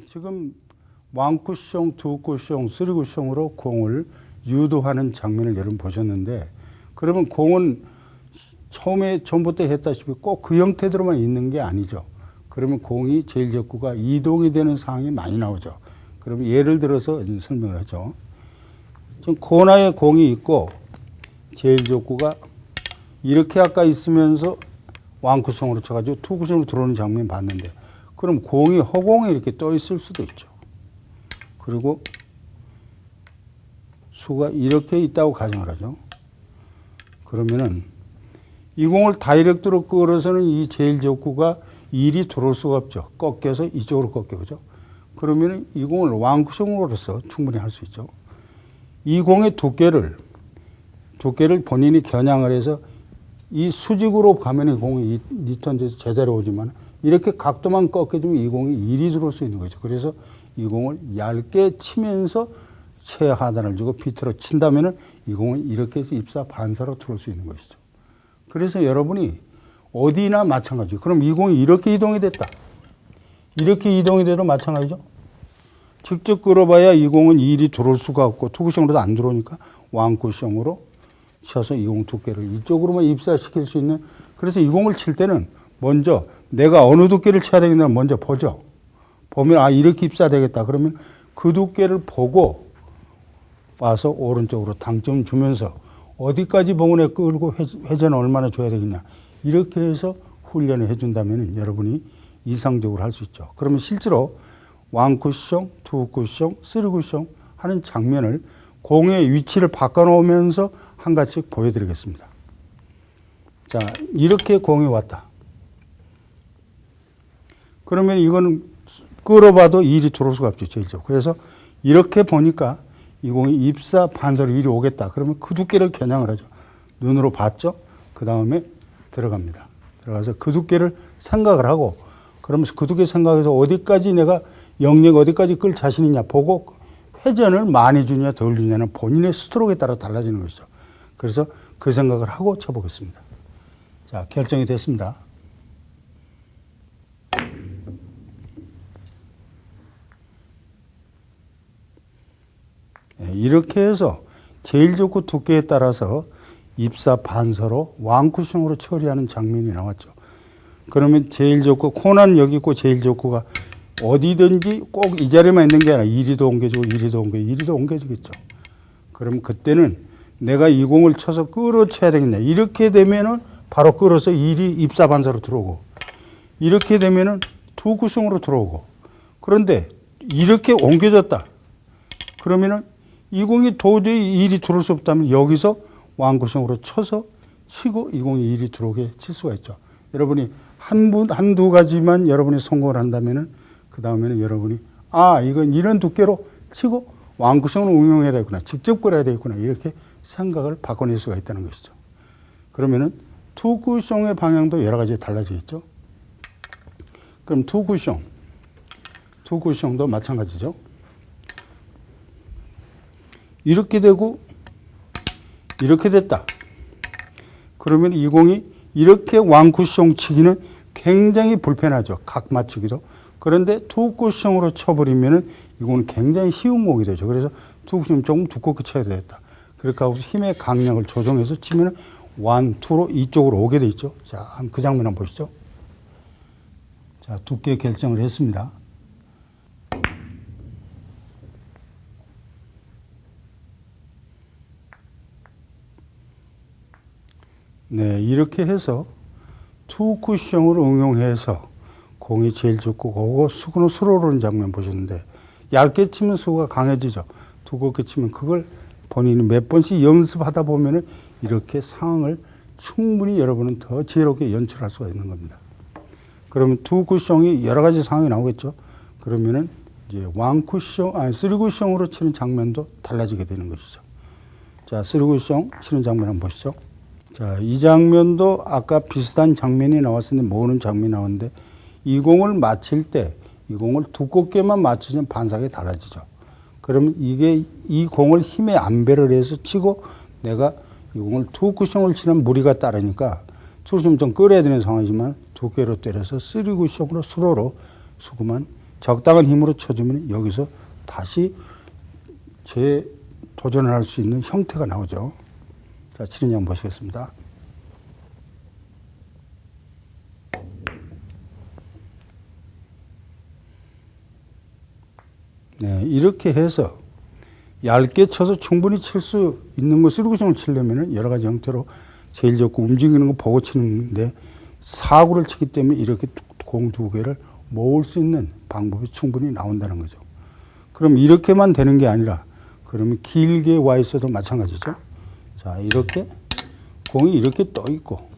지금 왕쿠숑, 투쿠숑, 쓰리쿠숑으로 공을 유도하는 장면을 여러분 보셨는데, 그러면 공은 처음에 전부터 했다시피 꼭 그 형태대로만 있는 게 아니죠. 그러면 공이 제1족구가 이동이 되는 상황이 많이 나오죠. 그러면 예를 들어서 설명을 하죠. 지금 코너에 공이 있고 제1족구가 이렇게 아까 있으면서 왕쿠숑으로 쳐가지고 투쿠숑으로 들어오는 장면 봤는데, 그럼 공이 허공에 이렇게 떠 있을 수도 있죠. 그리고 수가 이렇게 있다고 가정을 하죠. 그러면은 이 공을 다이렉트로 끌어서는 이 제1족구가 일이 들어올 수가 없죠. 꺾여서 이쪽으로 꺾여오죠. 그러면 이 공을 왕쿠숑으로서 충분히 할 수 있죠. 이 공의 두께를 본인이 겨냥을 해서 이 수직으로 가면 이 공이 리턴돼서 제자리에 오지만 이렇게 각도만 꺾여주면 이 공이 일이 들어올 수 있는 거죠. 그래서 이 공을 얇게 치면서 최하단을 주고 비트로 친다면은 이 공은 이렇게 해서 입사 반사로 들어올 수 있는 것이죠. 그래서 여러분이 어디나 마찬가지죠. 그럼 이 공이 이렇게 이동이 됐다. 이렇게 이동이 돼도 마찬가지죠. 직접 끌어봐야 이 공은 일이 들어올 수가 없고 투쿠숑으로도 안 들어오니까 왕쿠숑으로 쳐서 이 공 두께를 이쪽으로만 입사시킬 수 있는, 그래서 이 공을 칠 때는 먼저 내가 어느 두께를 쳐야 되겠나 먼저 보죠. 보면 아 이렇게 입사되겠다. 그러면 그 두께를 보고 와서 오른쪽으로 당점 주면서 어디까지 봉은에 끌고 회전을 얼마나 줘야 되겠냐. 이렇게 해서 훈련을 해준다면 여러분이 이상적으로 할 수 있죠. 그러면 실제로 왕쿠숑, 투쿠숑, 쓰리쿠숑 하는 장면을 공의 위치를 바꿔놓으면서 한 가지씩 보여드리겠습니다. 자, 이렇게 공이 왔다. 그러면 이거는 끌어봐도 일이 들어올 수가 없죠, 제일적으로. 그래서 이렇게 보니까 이 공이 입사 반사로 일이 오겠다. 그러면 그 두께를 겨냥을 하죠. 눈으로 봤죠? 그 다음에 들어갑니다. 들어가서 그 두께를 생각을 하고, 그러면서 그 두께 생각해서 어디까지 내가 영역 어디까지 끌 자신 있냐 보고 회전을 많이 주냐 덜 주냐는 본인의 스트로크에 따라 달라지는 것이죠. 그래서 그 생각을 하고 쳐보겠습니다. 자, 결정이 됐습니다. 이렇게 해서 제1족구 두께에 따라서 입사 반사로 왕쿠숑으로 처리하는 장면이 나왔죠. 그러면 제1족구, 코너는 여기 있고 제1족구가 어디든지 꼭 이 자리에만 있는 게 아니라 이리도 옮겨주고 이리도 옮겨주겠죠. 그럼 그때는 내가 이 공을 쳐서 끌어쳐야 되겠냐. 이렇게 되면은 바로 끌어서 일이 입사 반사로 들어오고, 이렇게 되면은 투쿠숑으로 들어오고, 그런데 이렇게 옮겨졌다. 그러면은 이 공이 도저히 일이 들어올 수 없다면 여기서 왕쿠숑으로 쳐서 치고 이 공이 일이 들어오게 칠 수가 있죠. 여러분이 한두 가지만 여러분이 성공을 한다면은 그 다음에는 여러분이 이건 이런 두께로 치고 왕쿠숑을 응용해야 되겠구나. 직접 끌어야 되겠구나. 이렇게 생각을 바꿔낼 수가 있다는 것이죠. 그러면은 투쿠숑의 방향도 여러 가지 달라지겠죠. 그럼 투쿠숑도 마찬가지죠. 이렇게 되고 이렇게 됐다. 그러면 이 공이 이렇게 왕쿠숑 치기는 굉장히 불편하죠. 각 맞추기도. 그런데 투쿠숑으로 쳐버리면은 이거는 굉장히 쉬운 공이 되죠. 그래서 투쿠숑 조금 두껍게 쳐야 되겠다. 그렇게 하고 힘의 강약을 조정해서 치면은 1, 2로 이쪽으로 오게 돼 있죠. 자, 그 장면 한번 보시죠. 자, 두께 결정을 했습니다. 네, 이렇게 해서 투쿠숑을 응용해서 공이 제일 좋고 오고 수구는 수로오르는 장면 보셨는데, 얇게 치면 수가 강해지죠. 두껍게 치면 그걸 본인이 몇 번씩 연습하다 보면은 이렇게 상황을 충분히 여러분은 더 지혜롭게 연출할 수가 있는 겁니다. 그러면 투쿠숑이 여러 가지 상황이 나오겠죠. 그러면은 이제 쓰리쿠숑으로 치는 장면도 달라지게 되는 것이죠. 자, 쓰리쿠숑 치는 장면 한번 보시죠. 자, 이 장면도 아까 비슷한 장면이 나왔었는데, 모으는 장면이 나왔는데, 이 공을 맞힐 때 이 공을 두껍게만 맞추면 반사가 달라지죠. 그러면 이게 이 공을 힘에 안배를 해서 치고 내가 이 공을 투쿠숑을 치는 무리가 따르니까 투쿠숑 좀 끌어야 되는 상황이지만 두께로 때려서 쓰리쿠숑으로 수로로 수구만 적당한 힘으로 쳐주면 여기서 다시 재도전을 할 수 있는 형태가 나오죠. 자, 치는 양 보시겠습니다. 네, 이렇게 해서 얇게 쳐서 충분히 칠 수 있는 거, 쓰리구성을 치려면 여러 가지 형태로 제일 좋고 움직이는 거 보고 치는데 사구를 치기 때문에 이렇게 공 두 개를 모을 수 있는 방법이 충분히 나온다는 거죠. 그럼 이렇게만 되는 게 아니라 그러면 길게 와 있어도 마찬가지죠. 자, 이렇게 공이 이렇게 떠 있고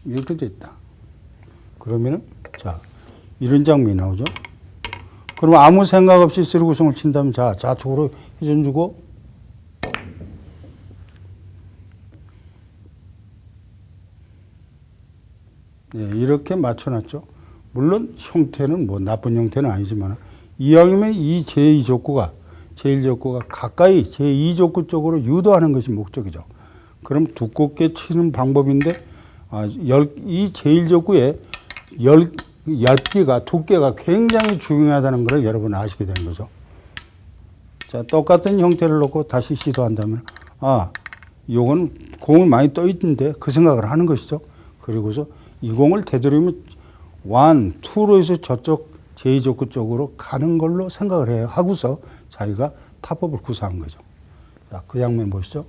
이렇게 돼 있다. 그러면은 자, 이런 장면이 나오죠. 그럼 아무 생각 없이 쓰리구성을 친다면 자, 좌측으로 회전 주고 네, 이렇게 맞춰놨죠. 물론 형태는 뭐 나쁜 형태는 아니지만 이왕이면 이 제2족구가 제일 족구가 가까이 제2족구 쪽으로 유도하는 것이 목적이죠. 그럼 두껍게 치는 방법인데 이 제1족구의 얇기가 두께가 굉장히 중요하다는 걸 여러분 아시게 되는 거죠. 자, 똑같은 형태를 놓고 다시 시도한다면 요건 공을 많이 떠 있는데 그 생각을 하는 것이죠. 그리고서 이 공을 되도록이면 1, 2로 해서 저쪽 제2족구 쪽으로 가는 걸로 생각을 해요. 하고서 자기가 타법을 구사한 거죠. 자, 그 장면 보시죠.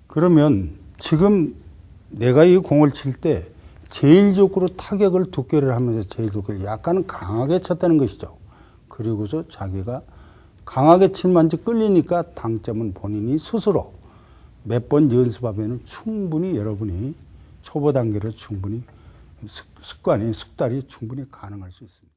그러면 지금 내가 이 공을 칠 때 제1족구로 타격을 두께를 하면서 제1족구를 약간 강하게 쳤다는 것이죠. 그리고서 자기가 강하게 치면서 끌리니까 당점은 본인이 스스로 몇 번 연습하면 충분히 여러분이 초보 단계로 충분히 숙달이 충분히 가능할 수 있습니다.